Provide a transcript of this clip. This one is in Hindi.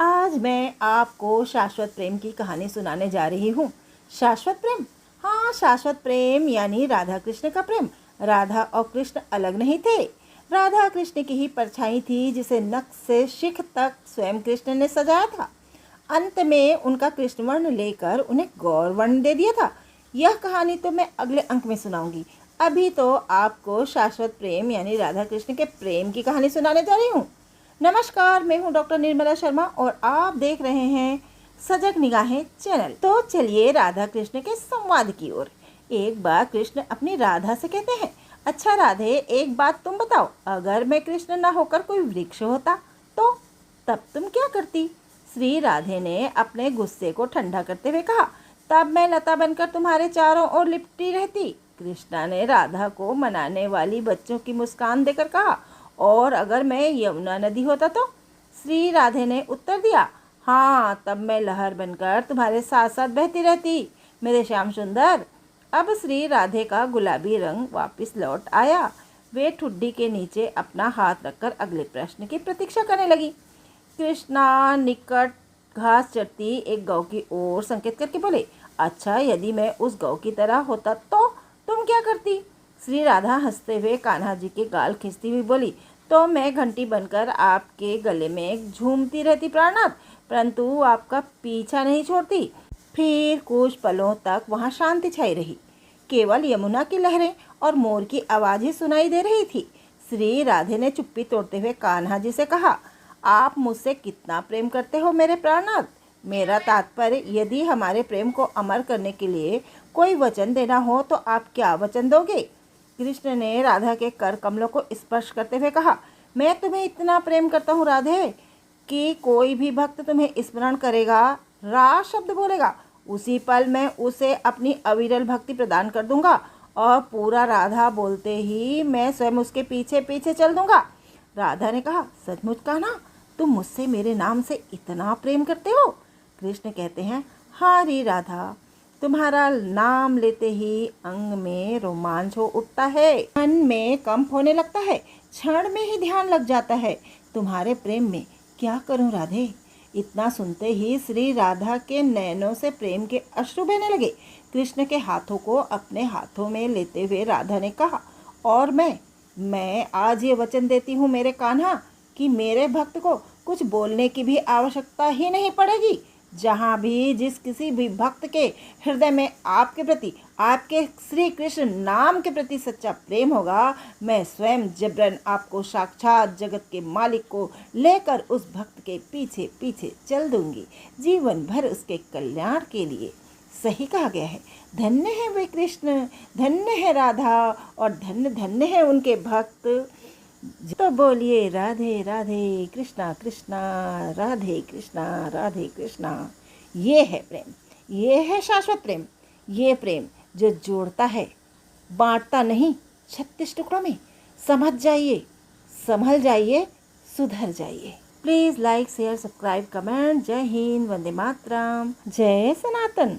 आज मैं आपको शाश्वत प्रेम की कहानी सुनाने जा रही हूँ। शाश्वत प्रेम? हाँ, शाश्वत प्रेम यानी राधा कृष्ण का प्रेम। राधा और कृष्ण अलग नहीं थे। राधा कृष्ण की ही परछाई थी जिसे नख से शिख तक स्वयं कृष्ण ने सजाया था। अंत में उनका कृष्ण वर्ण लेकर उन्हें गौर वर्ण दे दिया था। यह कहानी तो मैं अगले अंक में सुनाऊंगी। अभी तो आपको शाश्वत प्रेम यानी राधा कृष्ण के प्रेम की कहानी सुनाने जा रही हूँ। नमस्कार, मैं हूँ डॉक्टर निर्मला शर्मा और आप देख रहे हैं सजग निगाहें चैनल। तो चलिए राधा कृष्ण के संवाद की ओर। एक बार कृष्ण अपनी राधा से कहते हैं, अच्छा राधे, एक बात तुम बताओ, अगर मैं कृष्ण न होकर कोई वृक्ष होता तो तब तुम क्या करती? श्री राधे ने अपने गुस्से को ठंडा करते हुए कहा, तब मैं लता बनकर तुम्हारे चारों ओर लिपटी रहती। कृष्णा ने राधा को मनाने वाली बच्चों की मुस्कान देकर कहा, और अगर मैं यमुना नदी होता तो? श्री राधे ने उत्तर दिया, हाँ, तब मैं लहर बनकर तुम्हारे साथ साथ बहती रहती मेरे श्याम सुंदर। अब श्री राधे का गुलाबी रंग वापस लौट आया। वे ठुड्डी के नीचे अपना हाथ रखकर अगले प्रश्न की प्रतीक्षा करने लगी। कृष्णा निकट घास चरती एक गौ की ओर संकेत करके बोले, अच्छा, यदि मैं उस गौ की तरह होता तो तुम क्या करती? श्री राधा हंसते हुए कान्हा जी के गाल खींचती हुई बोली, तो मैं घंटी बनकर आपके गले में झूमती रहती प्राणनाथ, परंतु आपका पीछा नहीं छोड़ती। फिर कुछ पलों तक वहाँ शांति छाई रही। केवल यमुना की लहरें और मोर की आवाज़ ही सुनाई दे रही थी। श्री राधे ने चुप्पी तोड़ते हुए कान्हा जी से कहा, आप मुझसे कितना प्रेम करते हो मेरे प्राणनाथ? मेरा तात्पर्य, यदि हमारे प्रेम को अमर करने के लिए कोई वचन देना हो तो आप क्या वचन दोगे? कृष्ण ने राधा के कर कमलों को स्पर्श करते हुए कहा, मैं तुम्हें इतना प्रेम करता हूँ राधे कि कोई भी भक्त तुम्हें स्मरण करेगा, रा शब्द बोलेगा, उसी पल मैं उसे अपनी अविरल भक्ति प्रदान कर दूंगा और पूरा राधा बोलते ही मैं स्वयं उसके पीछे पीछे चल दूंगा। राधा ने कहा, सचमुच कान्हा, तुम मुझसे मेरे नाम से इतना प्रेम करते हो? कृष्ण कहते हैं, हाँ री राधा, तुम्हारा नाम लेते ही अंग में रोमांच हो उठता है, मन में कंप होने लगता है, क्षण में ही ध्यान लग जाता है तुम्हारे प्रेम में। क्या करूं राधे? इतना सुनते ही श्री राधा के नयनों से प्रेम के अश्रु बहने लगे। कृष्ण के हाथों को अपने हाथों में लेते हुए राधा ने कहा, और मैं आज ये वचन देती हूँ मेरे कान्हा कि मेरे भक्त को कुछ बोलने की भी आवश्यकता ही नहीं पड़ेगी। जहाँ भी जिस किसी भी भक्त के हृदय में आपके प्रति, आपके श्री कृष्ण नाम के प्रति सच्चा प्रेम होगा, मैं स्वयं जबरन आपको साक्षात जगत के मालिक को लेकर उस भक्त के पीछे पीछे चल दूंगी, जीवन भर उसके कल्याण के लिए। सही कहा गया है। धन्य है वे कृष्ण, धन्य है राधा और धन्य धन्य है उनके भक्त। तो बोलिए राधे राधे, कृष्णा कृष्णा, राधे कृष्णा, राधे कृष्णा। ये है प्रेम, ये है शाश्वत प्रेम। ये प्रेम जो जोड़ता है, बांटता नहीं 36 टुकड़ों में। समझ जाइए, संभल जाइए, सुधर जाइए। Please like, share, subscribe, comment. जय हिंद, वंदे मातरम, जय सनातन।